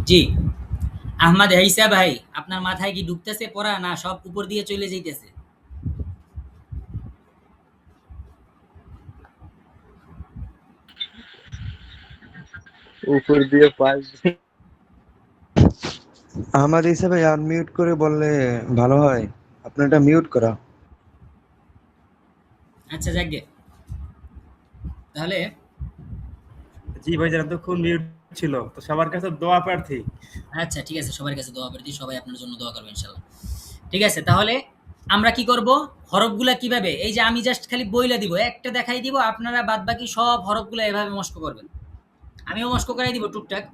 জি। আহমদ ঈসা ভাই, আপনার মাথায় কি ঢুকতেছে পড়া, না সব উপর দিয়ে চলে যাইতেছে? উপর দিয়ে পাস। আমার হিসাবে আনমিউট করে বললে ভালো হয়। আপনারটা মিউট করা। আচ্ছা, যাকগে। তাহলে জি ভাই, যারা এতক্ষণ মিউট ছিল তো সবার কাছে দোয়া প্রার্থী। আচ্ছা, ঠিক আছে, সবার কাছে দোয়া প্রার্থী, সবাই আপনার জন্য দোয়া করবে ইনশাআল্লাহ। ঠিক আছে, তাহলে আমরা কি করব? হরফগুলা কিভাবে, এই যে আমি জাস্ট খালি বইলা দিব, একটা দেখাই দিব, আপনারা বাদ বাকি সব হরফগুলা এভাবে মস্ক করবেন। আমিও মস্ক করাই দিব টুকটাক,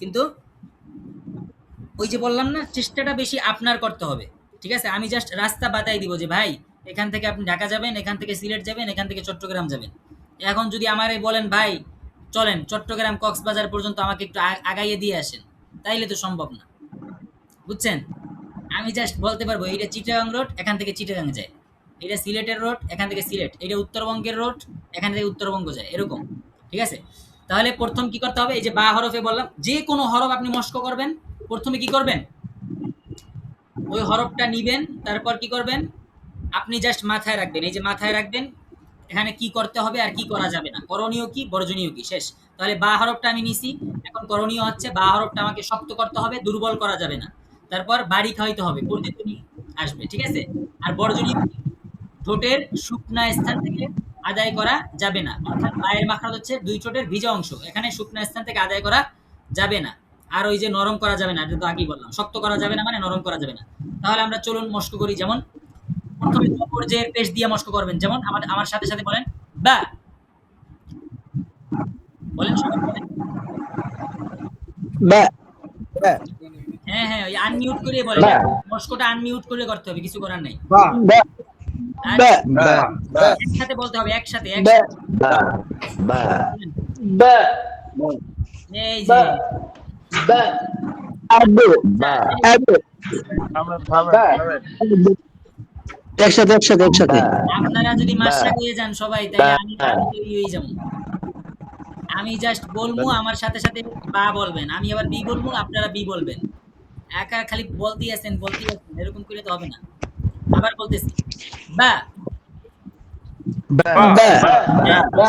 কিন্তু ওই যে বললাম না, চেষ্টাটা বেশি আপনার করতে হবে। ঠিক আছে, আমি জাস্ট রাস্তা বাতাই দিব যে ভাই এখান থেকে আপনি ঢাকা যাবেন, এখান থেকে সিলেট যাবেন, এখান থেকে চট্টগ্রাম যাবেন। এখন যদি আমারে বলেন ভাই চলেন চট্টগ্রাম কক্সবাজার পর্যন্ত আমাকে একটু আগাইয়ে দিয়ে আসেন, তাইলে তো সম্ভব না। বুঝছেন? আমি জাস্ট বলতে পারবো এইটা চিটাগাং রোড, এখান থেকে চিটাগাং যায়। এটা সিলেটের রোড, এখান থেকে সিলেট। এটা উত্তরবঙ্গের রোড, এখান থেকে উত্তরবঙ্গ যায়, এরকম। ঠিক আছে, তাহলে প্রথম কি করতে হবে? এই যে বা হরফে বললাম, যে কোনো হরফ আপনি মস্ক করবেন, প্রথমে কি করবেন? ওই হরফটা নিবেন, তারপর কি করবেন? আপনি জাস্ট মাথায় রাখবেন, এই যে মাথায় রাখবেন এখানে কি করতে হবে আর কি করা যাবে না, করণীয় কি বর্জনীয় কি, শেষ। তাহলে বা হরফটা আমি নিছি, এখন করণীয় হচ্ছে বা হরফটা আমাকে শক্ত করতে হবে, দুর্বল করা যাবে না। তারপর বাড়ি খাওয়াইতে হবে, প্রতিধ্বনি আসবে, ঠিক আছে। আর বর্জনীয় কি? ঠোঁটের শুকনা স্থান থেকে আদায় করা যাবে না, অর্থাৎ বায়ের মাখরাজ হচ্ছে দুই ঠোঁটের ভিজা অংশ, এখানে শুকনা স্থান থেকে আদায় করা যাবে না। আর ওই যে নরম করা যাবে না, এটা তো আগেই বললাম, শক্ত করা যাবে না মানে নরম করা যাবে না। তাহলে আমরা চলুন মস্ক করি। যেমন প্রথমে পর্যায়ের পেশ দিয়ে মস্ক করবেন, যেমন আমার আমার সাথে সাথে বলেন বা, বলেন সবাই বলেন। বা হ্যাঁ হ্যাঁ, ওই আনমিউট করে বলেন, মস্কটা আনমিউট করে করতে হবে, কিছু করার নেই। বা বা আচ্ছা, বা বা একসাথে বলতে হবে, একসাথে বা একসাথে বা বলেন। বা এই যে বা আবু বা আবু একসাথে একসাথে একসাথে আপনারা যদি বা মাসা হয়ে যান সবাই, তাহলে আমি আমি তৈরি হয়ে যাবো। আমি জাস্ট বলবো, আমার সাথে সাথে বা বলবেন, আমি আবার বি বলবো, আপনারা বি বলবেন। একা খালি বলতেই আছেন, এরকম করে তো হবে না। আবার বলতেছি, বা। বা বা হ্যাঁ, বা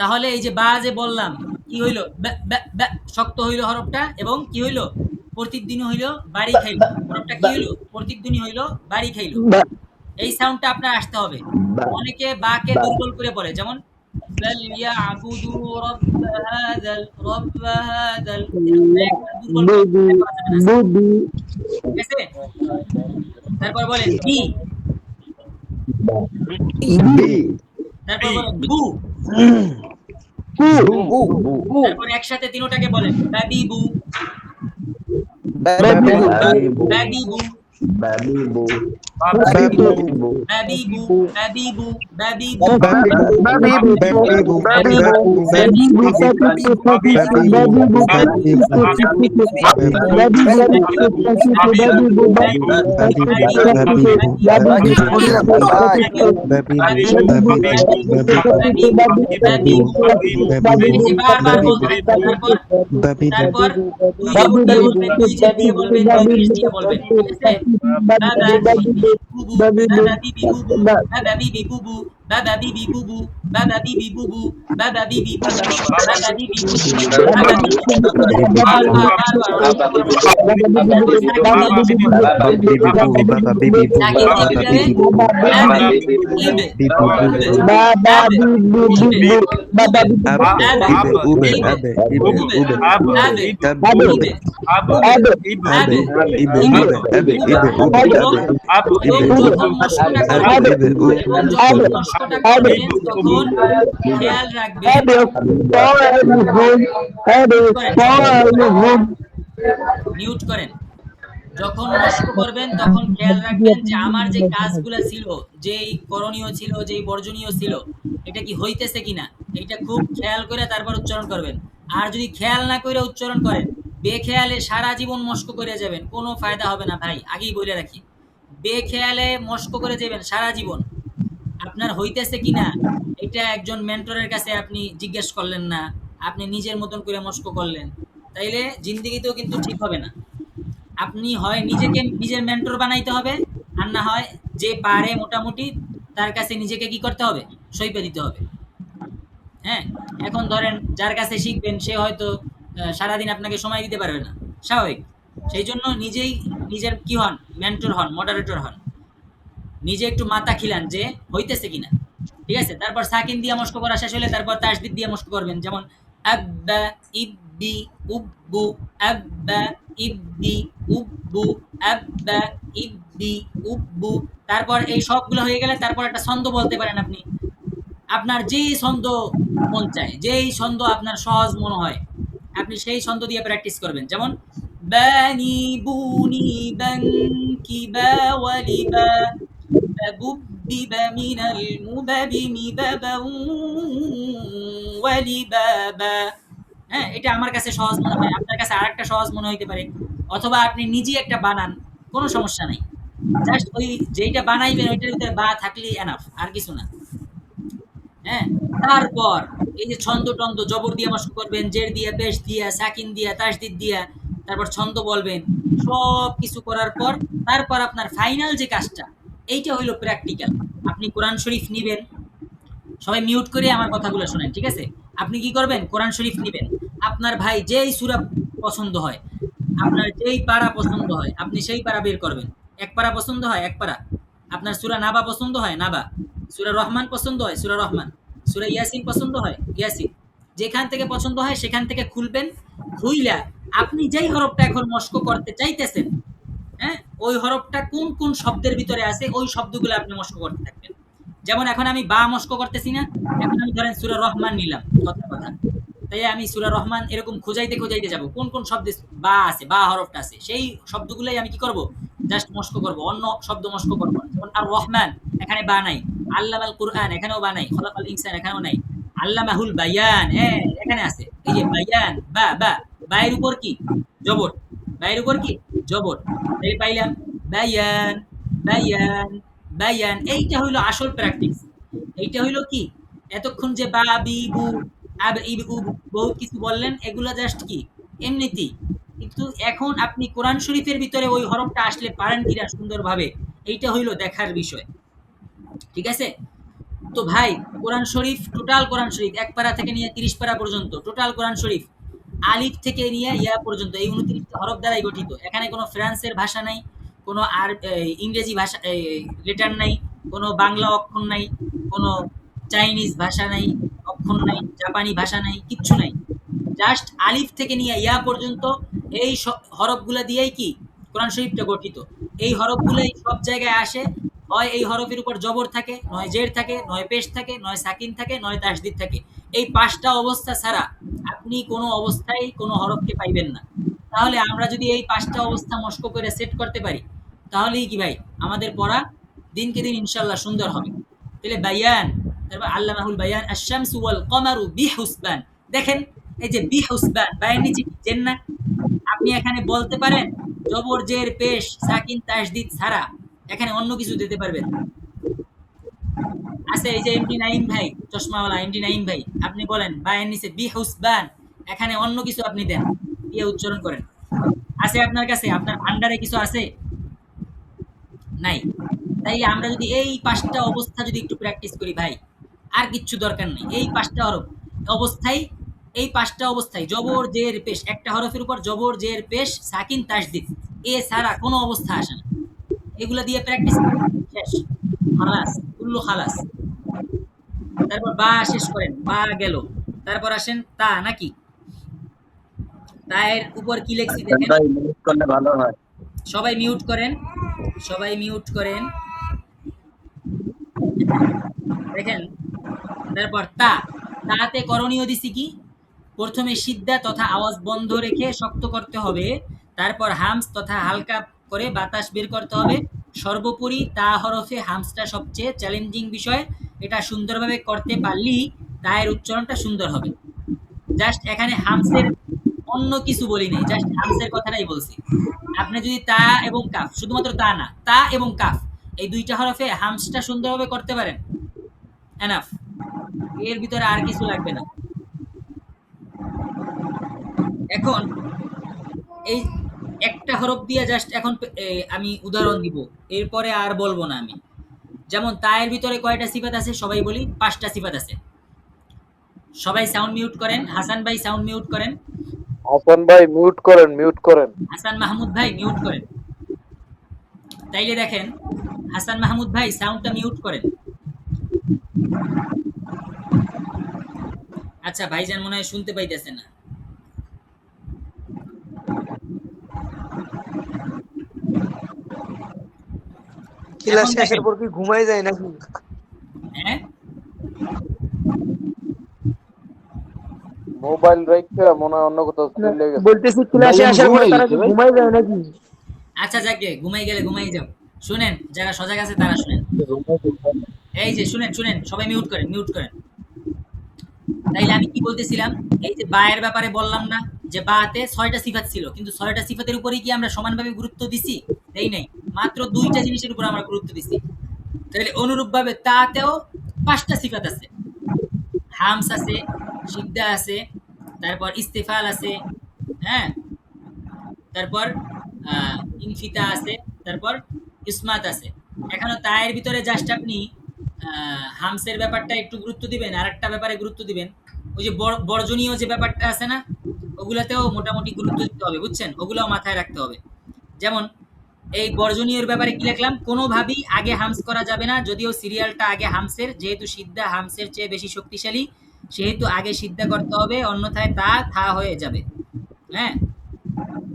তাহলে এই যে বা যে বললাম, কি হইলো? বা, বা, বা, শক্ত হইলো হরফটা, এবং কি হইলো? প্রতিধ্বনি হইলো বাড়ি খাইলো। হরফটা কি হইলো? প্রতিধ্বনি হইলো বাড়ি খাইলো। বা এই সাউন্ডটা আপনার আসতে হবে। বা অনেকে বাকে দুর্বল করে বলে, যেমন ফালইয়াবুদু রব্ব হাযাল, এরকম একবার দুর্বল করে বুবু এটা করা যাবে না, আস্তে। বুবু ঠিক আছে? তারপর বলেন বি, বি তারপর বলেন বু, বু বু বু বু তারপর একসাথে তিনোটাকে বলেন বাবিবু, বাবিবু বাবিবু বাবিবু, বাবিবু বাবিবু বাবিবু বাবিবু, বাবিবু, বাবিবু, বাবিবু বাবিবু বাবিবু, বাবিবু বাবিবু বাবিবু, বাবিবু বাবিবু, বাবিবু বাবিবু বাবিবু বাবিবু বাবিবু এই যে বারবার বলতে হবে। তারপর বাবিবু তারপর দুই জবর দিয়ে বলবেন, দুই জের দিয়ে বলবেন, দুই পেশ দিয়ে বলবেন। ঠিক আছে? বাবা বিবি বুবু, বাবা বিবি বুবু, বাবা বিবি বুবু, বাবা বিবি বুবু, বাবা বিবি বুবু, বাবা বিবি বুবু, বাবা বিবি বুবু, বাবা বিবি বুবু। বারবার বারবার অনেকটা বড় বড় করে বলবেন। তারপর সাকিন দিয়ে মস্ক করবেন। বাবা বিবি সাকিন দিয়ে কি হবে? বাবা ইবে, ইবে, Baba আবে, bu bu bu ইবে, bu Baba উবে, bu bu Abe, আবে, ibe, ube, ইবে, abe, ibe, উবে, ube, আবে, abe, Abe ube, ইবে, উবে, Abe abe, আবে, ibe, ইবে, ube, abe, উবে। ibe, ube, এবং abe, এবং ibe, ube, যখন মস্কটা abe, করবেন, ibe, ube, এবং যখন Abe মস্কটা Abe করবেন, তখন খেয়াল রাখবেন। Abe for you home Abe mute করেন for সবাই, you home মিউট করেন। যখন মস্ক করবেন তখন খেয়াল রাখবেন যে আমার যে কাজগুলা ছিল, যেই করণীয় ছিল, যেই বর্জনীয় ছিল, এটা কি হইতেছে কিনা, এটা খুব খেয়াল করে তারপর উচ্চারণ করবেন। আর যদি খেয়াল না করে উচ্চারণ করেন, বেখেয়ালে সারা জীবন মস্ক করে যাবেন, কোনো ফায়দা হবে না ভাই, আগেই বলে রাখি। বেখেয়ালে মস্ক করে যাবেন সারা জীবন, আপনার হইতেছে কিনা এটা একজন মেন্টরের কাছে আপনি জিজ্ঞেস করলেন না, আপনি নিজের মতন করে মস্ক করলেন, তাইলে জিন্দেগিতেও কিন্তু ঠিক হবে না। আপনি হয় নিজেকে নিজের মেন্টর বানাইতে হবে, আর না হয় যে পারে মোটামুটি তার কাছে নিজেকে কি করতে হবে, সইপে দিতে হবে। হ্যাঁ, এখন ধরেন যার কাছে শিখবেন সে হয়তো সারাদিন আপনাকে সময় দিতে পারবে না, স্বাভাবিক। সেই জন্য নিজেই নিজের কি হন, মেন্টর হন, মডারেটর হন, নিজে একটু মাথা খিলান যে হইতেছে কিনা। ঠিক আছে, তারপর সাকিন দিয়ে মস্ক করা শেষ হলে তারপর তাসদিদ দিয়ে মস্ক করবেন, যেমন আব্বা ইব্বি উব্বু, আব্বা ইব্বি উব্বু, আব্বা ইব্বি উব্বু। তারপর এই সবগুলো হয়ে গেলে তারপর একটা ছন্দ বলতে পারেন আপনি, আপনার যেই ছন্দ মন চায়, যেই ছন্দ আপনার সহজ মনে হয় আপনি সেই ছন্দ দিয়ে প্র্যাকটিস করবেন। যেমন বানি বুনি বানকি বা ওয়ালিবা فبُبِّبَ من المببم ببا ولبابا। হ্যাঁ, এটা আমার কাছে সহজ মনে হয়, আপনার কাছে আরেকটা সহজ মনে হইতে পারে। অথবা আপনি নিজেই একটা বানান, কোনো সমস্যা নাই। জাস্ট ওই যেইটা বানাইবেন ওইটার ভিতরে বা থাকলেই এনাফ, আর কিছু না। হ্যাঁ, তারপর এই যে ছন্দ-টন্দ জবর দিয়ে মস্ক করবেন, জের দিয়া, পেশ দিয়া, সাকিন দিয়া, তাসদিদ দিয়া, তারপর ছন্দ বলবেন। সবকিছু করার পর তারপর আপনার ফাইনাল যে কাজটা, এইটা হইল প্র্যাকটিক্যাল। আপনি কোরআন শরীফ নিবেন, সবাই মিউট করে আমার কথাগুলো শোনেন, ঠিক আছে? আপনি কি করবেন? কোরআন শরীফ নিবেন। আপনার ভাই যেই সূরা পছন্দ হয়, আপনার যেই পারা পছন্দ হয়, আপনি সেই পারা বের করবেন। এক পারা পছন্দ হয়, এক পারা। আপনার সূরা নাবা পছন্দ হয়, নাবা। সূরা রহমান পছন্দ হয়, সূরা রহমান। সূরা ইয়াসিন পছন্দ হয়, ইয়াসিন। যেখান থেকে পছন্দ হয় সেখান থেকে খুলবেন। খুইলা আপনি যেই হরফটা এখন মস্ক করতে চাইতেছেন, হ্যাঁ? ওই হরফটা কোন, কোন শব্দের ভিতরে আছে ওই শব্দগুলো আপনি মস্ক করতে থাকবেন। যেমন এখন আমি বা মস্ক করতেছি না? এখন আমি ধরেন সূরা রহমান নিলাম, কথার কথা। তাই আমি সূরা রহমান এরকম খোঁজাইতে, খোঁজাইতে যাব। কোন, কোন শব্দে বা আছে, বা হরফটা আছে। সেই শব্দগুলাই আমি কি করব? জাস্ট মস্ক করব। অন্য শব্দ মস্ক করব না। যেমন আর রহমান, এখানে বা নাই। আল্লামাল কুরআন, এখানেও বা নাই। খলাকাল ইনসান, এখানেও নাই। আল্লামাহুল বায়ান, হ্যাঁ, এখানে আছে। এই যে বায়ান, বা, বা। বা এর উপর কি? জবর। বা এর উপর কি? জবর। এই পাইলাম বায়ান, বায়ান, বায়ান। এইটা হইলো আসল প্র্যাকটিস। এইটা হইলো কি? এতক্ষণ যে বা, বি, বু, আব, ইব, উব বহুত কিছু বললেন, এগুলা জাস্ট কি? এমনিতেই। কিন্তু এখন আপনি কোরআন শরীফের ভিতরে ওই হরফটা আসলে পারেন কিনা সুন্দরভাবে, এইটা হইলো দেখার বিষয়। ঠিক আছে? তো ভাই, কোরআন শরীফ, টোটাল কোরআন শরীফ ১ পারা থেকে নিয়ে ৩০ পারা পর্যন্ত টোটাল কোরআন শরীফ আলিফ থেকে নিয়ে ইয়া পর্যন্ত এই ২৯ টা হরফ দ্বারাই গঠিত। এখানে কোনো ফ্রান্সের ভাষা নাই, কোনো আর ইংরেজি ভাষা লেটার নাই, কোনো বাংলা অক্ষর নাই, কোনো চাইনিজ ভাষা নাই, অক্ষর নাই, জাপানি ভাষা নাই, কিচ্ছু নাই। জাস্ট আলিফ থেকে নিয়ে ইয়া পর্যন্ত এই হরফগুলা দিয়েই কি কোরআন শরীফটা গঠিত। এই হরফগুলাই সব জায়গায় আসে। হয় এই হরফের উপর জবর থাকে, নয় জের থাকে, নয় পেশ থাকে, নয় সাকিন থাকে, নয় তাসদিদ থাকে। এই ৫ টা অবস্থা ছাড়া আপনি কোনো অবস্থায় কোনো হরফকে পাইবেন না। তাহলে আমরা যদি এই ৫ টা অবস্থা মস্ক করে সেট করতে পারি, তাহলেই কি ভাই আমাদের পড়া দিনকে দিন ইনশাআল্লাহ সুন্দর হবে। তাহলে বায়ান, তারপর আল্লামাহুল বায়ান, আশ-শামসু ওয়াল কমারু বিহুসবান। দেখেন এই যে বিহুসবান, বায়ের নিচে কি? জের না? আপনি এখানে বলতে পারেন জবর, জের, পেশ, সাকিন, তাসদিদ ছাড়া এখানে অন্য কিছু দিতে পারবেন? আছে এই যে এমডি নাইম ভাই, চশমাওয়ালা এমডি নাইম ভাই, আপনি বলেন বায়ের নিচে বিহুসবান, এখানে অন্য কিছু আপনি দেন, দিয়ে উচ্চারণ করেন। আছে আপনার কাছে? আপনার ভান্ডারে কিছু আছে? নাই। তাইলে আমরা যদি এই ৫ টা অবস্থা যদি একটু প্র্যাকটিস করি ভাই, আর কিচ্ছু দরকার নেই। এই ৫ টা হরফ অবস্থায়, এই ৫ টা অবস্থায় জবর, জের, পেশ, একটা হরফের উপর জবর, জের, পেশ, সাকিন, তাসদিদ, এছাড়া কোনো অবস্থা আসে না। এগুলা দিয়ে প্র্যাকটিস করেন, শেষ। খালাস, কুল্লু খালাস। তারপর বা শেষ করেন, বা গেল। তারপর আসেন তা, নাকি? তা এর উপর কি লেখছি দেখেন। ভাই মিউট করলে ভালো হয়। সবাই মিউট করেন, সবাই মিউট করেন। দেখেন, তারপর তা, তাতে করণীয় দিছি কি? প্রথমে সিদ্ধা তথা আওয়াজ বন্ধ রেখে শক্ত করতে হবে। তারপর হামস তথা হালকা করে বাতাস বের করতে হবে। সর্বোপরি তা হরফে হামসটা সবচেয়ে চ্যালেঞ্জিং বিষয়। এটা সুন্দরভাবে করতে পারলেই তায়ের উচ্চারণটা সুন্দর হবে। জাস্ট এখানে হামসের অন্য কিছু বলি নাই, জাস্ট হামসের কথাটাই বলছি। আপনি যদি তা এবং কাফ, শুধুমাত্র তা না, তা এবং কাফ এই ২ টা হরফে হামসটা সুন্দরভাবে করতে পারেন, এনাফ। এর ভিতরে আর কিছু লাগবে না। এখন এই একটা হরফ দিয়ে জাস্ট এখন আমি উদাহরণ দিব, এরপরে আর বলবো না আমি। যেমন তায়ের ভিতরে কয়টা সিফাত আছে সবাই বলি, 5টা সিফাত আছে। সবাই সাউন্ড মিউট করেন, হাসান ভাই সাউন্ড মিউট করেন, হাসান ভাই মিউট করেন, মিউট করেন। হাসান মাহমুদ ভাই মিউট করেন। তাইলে দেখেন, হাসান মাহমুদ ভাই সাউন্ডটা মিউট করেন। আচ্ছা, ভাইজান মনে হয় শুনতে পাইতেছে না। ক্লাস এখন শেষের দেখেন, পর কি ঘুমাই যায় নাকি? হ্যাঁ মোবাইল রাখতে মনে হয় অন্য কোথাও চলে গেছে। বলতেছি ক্লাসে ভাইজান আসার পরে ঘুমাই তারা গেছে কি ভাই? ঘুমাই যায় নাকি? আচ্ছা যাকে ঘুমাই গেলে ঘুমাই যাও। শুনেন, যারা সজাগ আছে তারা শুনেন। এই যে শুনেন শুনেন, সবাই মিউট করেন, মিউট করেন। তাইলে আমি কি বলতেছিলাম, এই যে বায়ের ব্যাপারে বললাম না যে বাতে 6টা সিফাত ছিল, কিন্তু 6টা সিফাতের উপরে কি আমরা সমানভাবে গুরুত্ব দিছি? দেই নাই। মাত্র 2টা জিনিসের উপর আমরা গুরুত্ব দিছি। তাহলে অনুরূপভাবে তাতেও 5টা সিফাত আছে। হামস আছে, সিদ্ধা আছে, তারপর ইস্তেফাল আছে, হ্যাঁ, তারপর ইনফিতা আছে, তারপর ইসমাত আছে। এখানে তায়ের ভিতরে জাস্ট আপনি হামসের ব্যাপারটা একটু গুরুত্ব দিবেন, আর একটা ব্যাপারে গুরুত্ব দিবেন, ওই যে বর্জনীয় যে ব্যাপারটা আছে না, ওগুলাতেও মোটামুটি গুরুত্ব দিতে হবে, বুঝছেন? ওগুলাও মাথায় রাখতে হবে। যেমন এই বর্জনীয়র ব্যাপারে কি লিখলাম, কোনোভাবেই আগে হামস করা যাবে না, যদিও সিরিয়ালটা আগে হামসের, যেহেতু সিদ্ধা হামসের চেয়ে বেশি শক্তিশালী, সেহেতু আগে সিদ্ধা করতে হবে, অন্যথায় তা থা হয়ে যাবে। হ্যাঁ,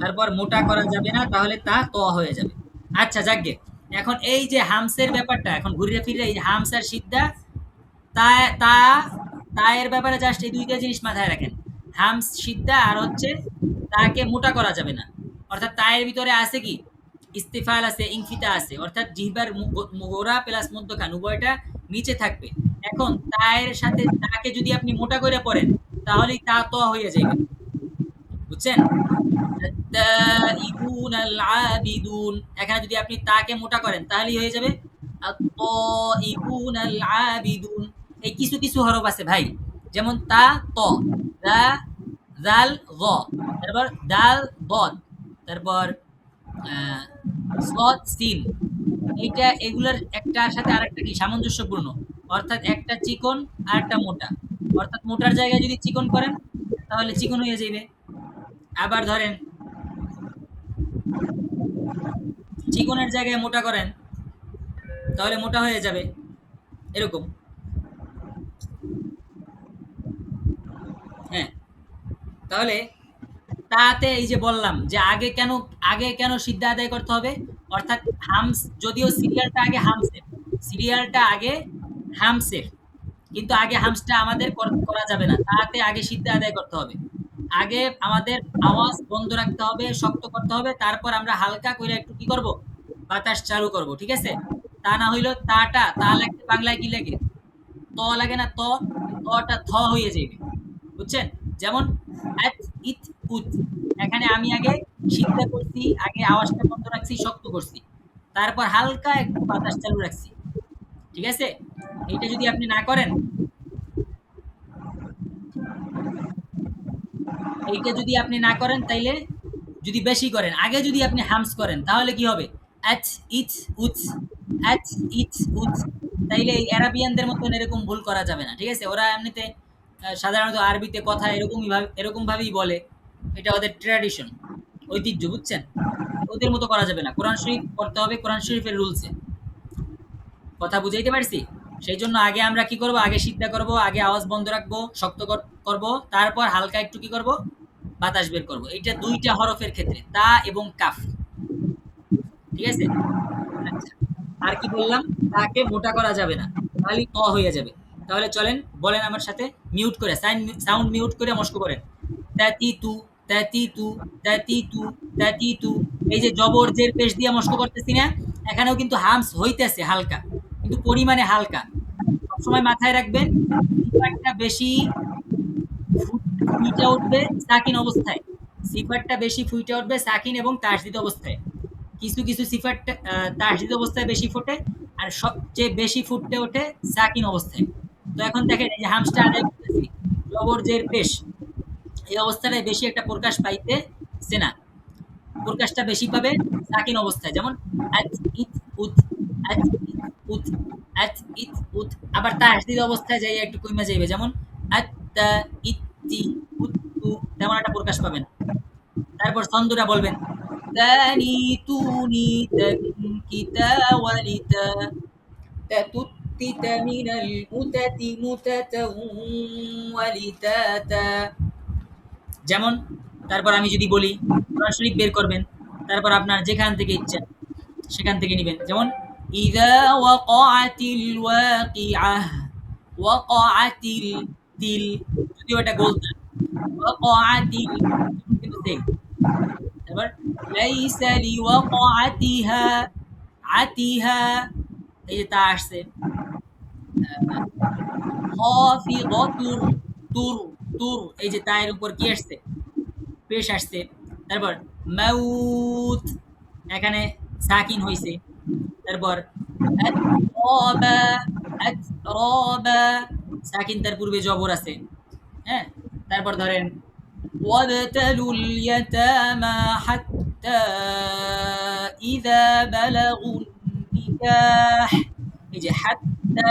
তারপর মোটা করা যাবে না, তাহলে তা ত হয়ে যাবে। আচ্ছা যাকগে, এখন এই যে হামসের ব্যাপারটা, এখন ঘুরে ফিরে এই হামস আর সিদ্ধা, তা তা তায়ের ব্যাপারে জাস্ট এই 2টা জিনিস মাথায় রাখেন, হামস সিদ্ধা, আর হচ্ছে তাকে মোটা করা যাবে না। অর্থাৎ তায়ের ভিতরে আছে কি, ইস্তিফাল আছে, ইনফিতা আছে, অর্থাৎ জিহ্বার গোড়া প্লাস মধ্যখান উভয়টা নিচে থাকবে। এখন তায়ের সাথে তাকে যদি আপনি মোটা করে পড়েন, তাহলেই তা ত হয়ে যাবে, বুঝছেন? আত-তাইবুন আল-আবিদুন, এখানে যদি আপনি তাকে মোটা করেন তাহলেই হয়ে যাবে আত-তাইবুন আল-আবিদুন। এই কিছু কিছু হরফ আছে ভাই, যেমন তা ত, দা জাল গ, তারপর দাল বদ, তারপর সদ সিন। এইটা এগুলার একটার সাথে আরেকটা কি সামঞ্জস্যপূর্ণ, অর্থাৎ একটা চিকন আর একটা মোটা, অর্থাৎ মোটার জায়গায় যদি চিকন করেন তাহলে চিকন হয়ে যাবে। আবার ধরেন চিকনের জায়গায় মোটা করেন তাহলে মোটা হয়ে যাবে, এরকম। হ্যাঁ, তাহলে তাতে এই যে বললাম যে আগে কেন সিদ্ধা আদায় করতে হবে, অর্থাৎ হামস, যদিও সিরিয়ালটা আগে হামসের, কিন্তু আগে হামসটা আমাদের করা যাবে না, তাতে আগে সিদ্ধা আদায় করতে হবে। আগে আমাদের আওয়াজ বন্ধ রাখতে হবে, শক্ত করতে হবে, তারপর আমরা হালকা করে একটু কি করব, বাতাস চালু করব, ঠিক আছে? তা না হইলো তা লাগতে বাংলায় কি লাগে, ত লাগে না, তটা থ হয়ে যাবে, বুঝছেন? যেমন আত, ইত, উত, এখানে আমি আগে সিদ্ধা করছি, আগে আওয়াজটা বন্ধ রাখছি, শক্ত করছি, তারপর হালকা একটু বাতাস চালু রাখছি, ঠিক আছে? এইটা যদি আপনি না করেন, তাইলে যদি বেশি করেন, আগে যদি আপনি হামস করেন তাহলে কি হবে, আচ ইচ উচ, আচ ইচ উচ। তাইলে এই অ্যারাবিয়ানদের মতন এরকম ভুল করা যাবে না, ঠিক আছে? ওরা এমনিতে সাধারণত আরবিতে কথা এরকম ভাবেই বলে, এটা ওদের ট্র্যাডিশন, ঐতিহ্য, বুঝছেন? ওদের মতো করা যাবে না, কোরআন শরীফ পড়তে হবে কোরআন শরীফের রুলসে। কথা বুঝাইতে পারছি? সেই জন্য আগে আমরা কি করব, আগে সিদ্ধা করব, আগে আওয়াজ বন্ধ রাখবো, শক্ত করব, তারপর হালকা একটু কি করব, বাতাস বের করব। এইটা 2টা হরফের ক্ষেত্রে, তা এবং কাফ, ঠিক আছে? আচ্ছা, আর কি বললাম, তাকে মোটা করা যাবে না, তাহলে ত হয়ে যাবে। তাহলে চলেন বলেন আমার সাথে, মিউট করে সাউন্ড মিউট করে মস্ক করেন, তাতিতু তাতিতু তাতিতু তাতিতু। এই যে জবর জের পেশ দিয়ে মস্ক করতেছি না, এখানেও কিন্তু হামস হইতেছে হালকা, কিন্তু পরিমাণে হালকা। সবসময় মাথায় রাখবেন, সিফারটা বেশি ফুইটা উঠবে সাকিন অবস্থায়, সিফারটা বেশি ফুইটা উঠবে সাকিন এবং তাসদিদ অবস্থায়। কিছু কিছু সিফার তাসদিদ অবস্থায় বেশি ফোটে, আর সবচেয়ে বেশি ফুটতে ওঠে সাকিন অবস্থায়। তো এখন দেখেন এই যে হামসটা আদায় করতেছি, জবর জের পেশ, এই অবস্থাটায় বেশি একটা প্রকাশ পাইতেছে না। প্রকাশটা বেশি পাবে সাকিন অবস্থায়, যেমন আত ইত উত, আত ইত উত, আত ইত উত। আবার তাহদিদ অবস্থায় যাই একটু কমে যাইবে, যেমন আত্তা ইত্তি উত্তু, তেমন একটা প্রকাশ পাবেন। তারপর ছন্দটা বলবেন, তানি তুনি তানকিতা ওয়ালিতা, তাতুত্তিতা মিনাল মুতাতি মুতাতা ওয়ালিতাতা। যেমন তারপর আমি যদি বলি কোরআন শরীফ বের করবেন, তারপর আপনার যেখান থেকে ইচ্ছা সেখান থেকে নিবেন। যেমন ইযা ওয়াকাআতিল ওয়াকিআহ, ওয়াকাআতিল তিল, যদিও এটা গোল না, ওয়াকাআতিল কিন্তু সেম। তারপর লাইসা লিওয়াকাআতিহা, আতিহা, এই যে তা আসছে। খাফিদাতুর, তুর, তুর, এই যে তায়ের উপর কি আসছে, পেশ আসছে। তারপর মাউত, এখানে সাকিন হইছে। তারপর আতরাবা, আতরাবা, সাকিন তার পূর্বে জবর আছে। হ্যাঁ, তারপর ধরেন ওয়াবতালুল ইয়াতামা হাত্তা ইযা বালাগুন নিকাহ, এই যে হাত্তা,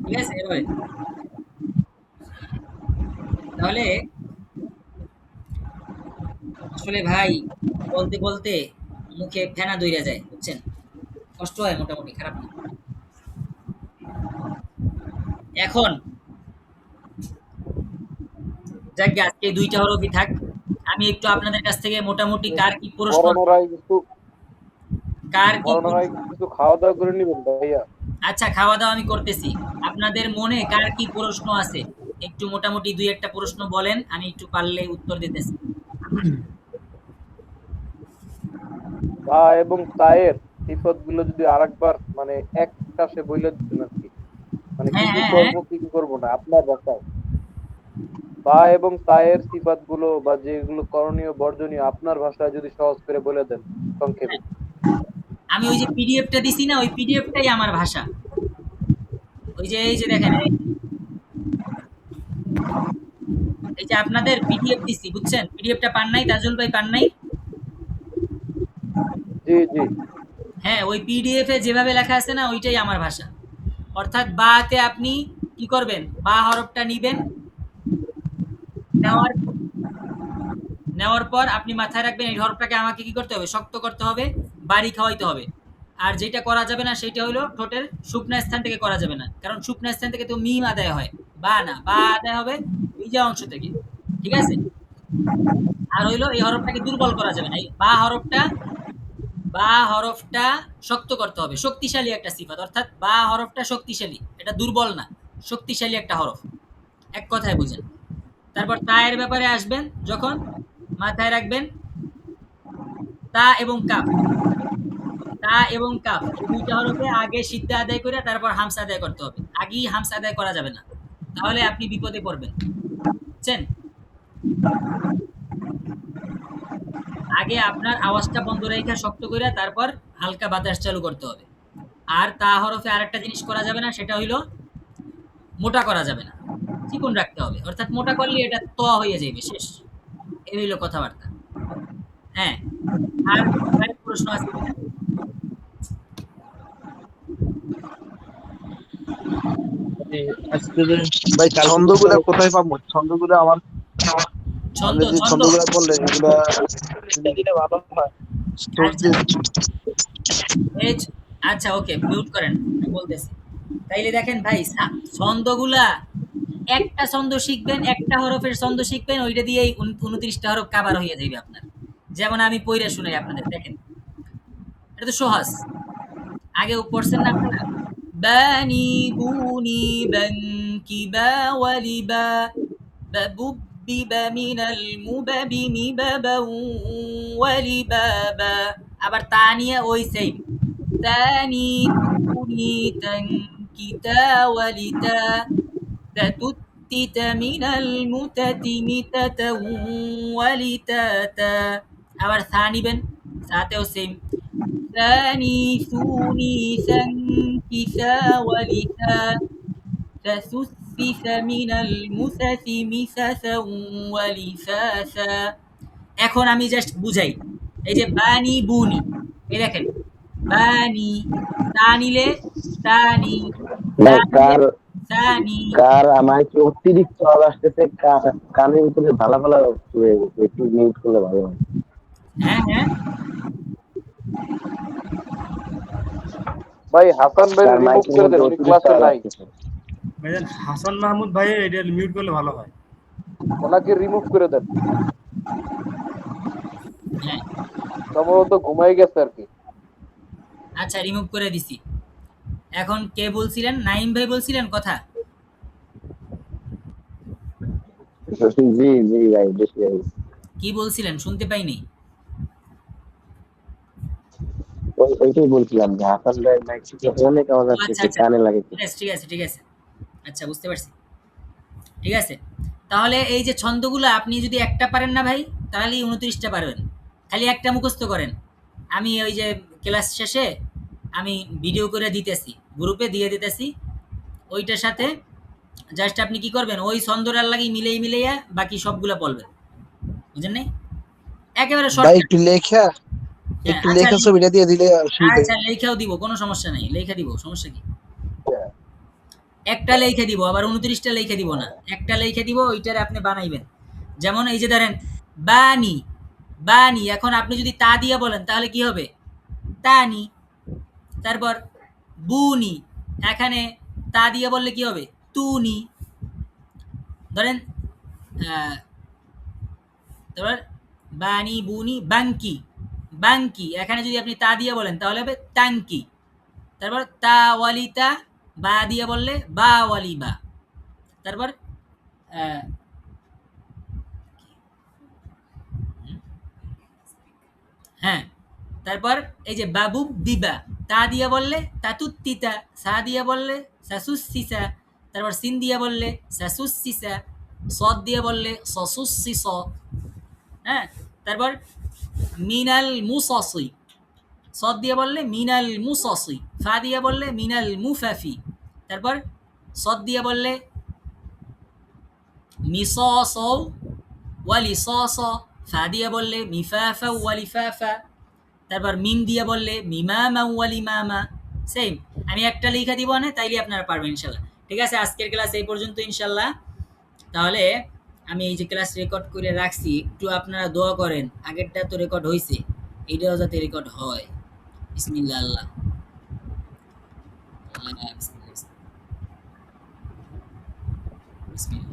ঠিক আছে এভাবে। তাহলে আসলে ভাই বলতে বলতে মুখে ফেনা দইরা যায়, বুঝছেন? কষ্ট হয়, মোটামুটি খারাপ না। এখন যাক আজকে দুইটা হরফই থাক। আমি একটু আপনাদের কাছ থেকে মোটামুটি কার কি প্রশ্ন, কার কি কিছু খাওয়া দাওয়া করে নিবেন ভাইয়া। আচ্ছা খাওয়া দাওয়া আমি করতেছি। আপনাদের মনে কার কি প্রশ্ন আছে একটু মোটামুটি দুই একটা প্রশ্ন বলেন, আমি একটু পারলে উত্তর দিতেছি। বা এবং তায়ের সিফত গুলো যদি আরেকবার মানে এক কাছে বইলে দিতেন আর কি, মানে কি হ্যাঁ কি হ্যাঁ হ্যাঁ, করবো কি কি করবো না আপনার ভাষায়। বা এবং তায়ের সিফাত গুলো বা যেগুলো করণীয় বর্জনীয় আপনার ভাষায় যদি সহজ করে বলে দেন সংক্ষেপে। আমি ওই যে পিডিএফটা দিছি না, ওই পিডিএফটাই আমার ভাষা। ওই যে এই যে দেখেন, এই যে আপনাদের পিডিএফ দিছি, বুঝছেন? পিডিএফটা পান নাই, তাজুল ভাই পান নাই? জি জি। হ্যাঁ, ওই পিডিএফ এ যেভাবে লেখা আছে না, ওইটাই আমার ভাষা। অর্থাৎ বাতে আপনি কি করবেন, বা হরফটা নিবেন, নেওয়ার নেওয়ার পর আপনি মাথায় রাখবেন এই হরফটাকে আমাকে কি করতে হবে, শক্ত করতে হবে, বাড়ি খাওয়াইতে হবে। আর যেটা করা যাবে না সেটা হলো ঠোঁটের শুকনা স্থান থেকে করা যাবে না, কারণ শুকনা স্থান থেকে তো মিম আদায় হয়, বা না, বা আদায় হবে ভিজা অংশ থেকে, ঠিক আছে? আর হইলো এই হরফটাকে দুর্বল করা যাবে না, এই বা হরফটা শক্ত করতে হবে, শক্তিশালী একটা সিফাত, অর্থাৎ বা হরফটা শক্তিশালী, এটা দুর্বল না, শক্তিশালী একটা হরফ, এক কথায় বুঝেন। তারপর তায়ের ব্যাপারে আসবেন যখন, মাথায় রাখবেন তা এবং কাফ, তা এবং কাফ এই দুইটা হরফে আগে সিদ্ধা আদায় করে তারপর হামসা আদায় করতে হবে, আগেই হামসা আদায় করা যাবে না, তাহলে আপনি বিপদে পড়বেন, বুঝছেন? আগে আপনার আওয়াজটা বন্ধ রেখে শক্ত করে তারপর হালকা বাতাস চালু করতে হবে। আর তা হরফে আরেকটা জিনিস করা যাবে না, সেটা হইলো মোটা করা যাবে না, চিকন রাখতে হবে, অর্থাৎ মোটা করলে এটা ত হয়ে যাবে, শেষ। এই হইলো কথাবার্তা। হ্যাঁ, আর আরেক প্রশ্ন আছে কিনা? আজকে যে ভাই ছন্দগুলা কোথায় পাবো? ছন্দগুলা আমার ছন্দ, আপনি যে ছন্দ, ছন্দগুলা বললেন এগুলা দিলে ভালো হয়। সোর্স আচ্ছা, দিয়ে এই আচ্ছা ওকে, মিউট করেন, আমি বলতেছি। তাইলে দেখেন ভাই, ছন্দগুলা একটা ছন্দ শিখবেন, একটা হরফের ছন্দ শিখবেন, ওইটা দিয়েই 29টা হরফ কাভার হয়ে যাবে আপনার। যেমন আমি পইরা শুনাই আপনাদের, দেখেন এটা তো সহজ, আগে পড়ছেন না আপনারা? বানি বুনি বানকি বা ওয়ালিবা, বাবুবিবা মিনাল মুবাবি মিবাবা ওয়ালিবাবা। আবার তা নিয়ে ওই সেম, তানি তুনি তানকিতা ওয়ালিতা, তাতুত্তিত মিনাল মুতাতি মিতাতা ওয়ালিতাতা। আবার সা নিবেন, সাতেও সেম, ثاني ثوني ثنكثا ولثا، تثث মুখাফিফা মিনাল মুসাফি মিসাফা ওয়া লিফাফা। এখন আমি জাস্ট বুঝাই। এই যে বানি বুনি, এই দেখেন বানি, তা নিলে তানি, তা ভাই নিলে তানি। কার আমার কি অতিরিক্ত আওয়াজ আসতেছে, কানের ভিতরে ভালো ভালো হয়ে গেছে, একটু মিউট করলে ভালো হয়। হ্যাঁ, হ্যাঁ। ভাই হাসান ভাই তার রিমুভ মাইকের করে মধ্যে দেন, উনি অতিরিক্ত ক্লাসে আওয়াজ নাই। আসতেছে। ভাইজান হাসান মাহমুদ ভাই এটা মিউট করলে ভালো হয়। ওনাকে রিমুভ করে দেন, হ্যাঁ, সম্ভবত ঘুমাই গেছে আর কি। আচ্ছা রিমুভ করে দিছি। এখন কে বলছিলেন? নাইম ভাই বলছিলেন কথা? জি জি ভাই, বেশি ভাই। কি বলছিলেন? শুনতে পাইনি। ওইটাই বলছিলাম যে হাসান ভাইয়ের মাইক থেকে অনেক আওয়াজ ও আচ্ছা, আসতেছে, আচ্ছা। কানে লাগে। ঠিক আছে, ঠিক আছে, ঠিক আছে। আচ্ছা বুঝতে পারছি। ঠিক আছে। তাহলে এই যে ছন্দগুলো আপনি যদি একটা পারেন না ভাই, তাহলেই ২৯টা পারবেন। খালি একটা মুখস্থ করেন। আমি ওই যে ক্লাস শেষে আমি ভিডিও করে দিতেছি, গ্রুপে দিয়ে দিতেছি। ওইটার সাথে জাস্ট আপনি কি করবেন? ওই ছন্দটার লাগি মিলাইয়া বাকি সবগুলা বলবেন। বুঝেন নাই? একেবারে ভাই শর্টকাট। একটু লেখা, হ্যাঁ, একটু আচ্ছা লেখা ছবিটা দিয়ে দিলে সুবিধা হয়। আচ্ছা লেখাও দিব, কোনো সমস্যা নাই। লেখা দিব, সমস্যা কি? একটা লেখা দিব, আবার ২৯টা লেখা দিব না। একটা লেখা দিব, ওইটারে আপনি বানাইবেন। যেমন এই যে ধরেন বানি, বানি। এখন আপনি যদি তা দিয়ে বলেন তাহলে কি হবে? তানি। তারপর বুনি, এখানে তা দিয়ে বললে কি হবে? তুনি। ধরেন তারপর বানি বুনি বাঙ্কি, বাঙ্কি। এখানে যদি আপনি তা দিয়ে বলেন তাহলে হবে টাঙ্কি। তারপর তা ওয়ালি তা, বা দিয়ে বললে বা ওয়ালি বা। তারপর আহ, হ্যাঁ, তারপর এই যে বাবু দিবা, তা দিয়ে বললে তাতুত্তিতা, সা দিয়ে বললে সাসুসিসা। তারপর সিন দিয়ে বললে সাসুসিসা, সদ দিয়ে বললে সসুসিস। হ্যাঁ, তারপর মিনাল মুসসি, সদ দিয়ে বললে মিনাল মুসসি, ফা দিয়ে বললে মিনাল মুফাফি। তারপর সদ দিয়ে বললে মিসস ওয়ালিসস, ফা দিয়ে বললে মিফাফা ওয়ালিফাফা। তারপর মিম দিয়ে বললে মিমামা ওয়ালিমামা। সেম। আমি একটা লেখা দিব না, তাইলে আপনারা পারবেন ইনশাল্লাহ। ঠিক আছে, আজকের ক্লাস এই পর্যন্ত ইনশাল্লাহ। তাহলে আমি এই যে ক্লাস রেকর্ড করে রাখছি, একটু আপনারা দোয়া করেন। আগেরটা তো রেকর্ড হয়েছে, এটাও যাতে রেকর্ড হয়। বিসমিল্লাহ আল্লাহ। আল্লাহ বিসমিল্লাহ। বিসমিল্লাহ।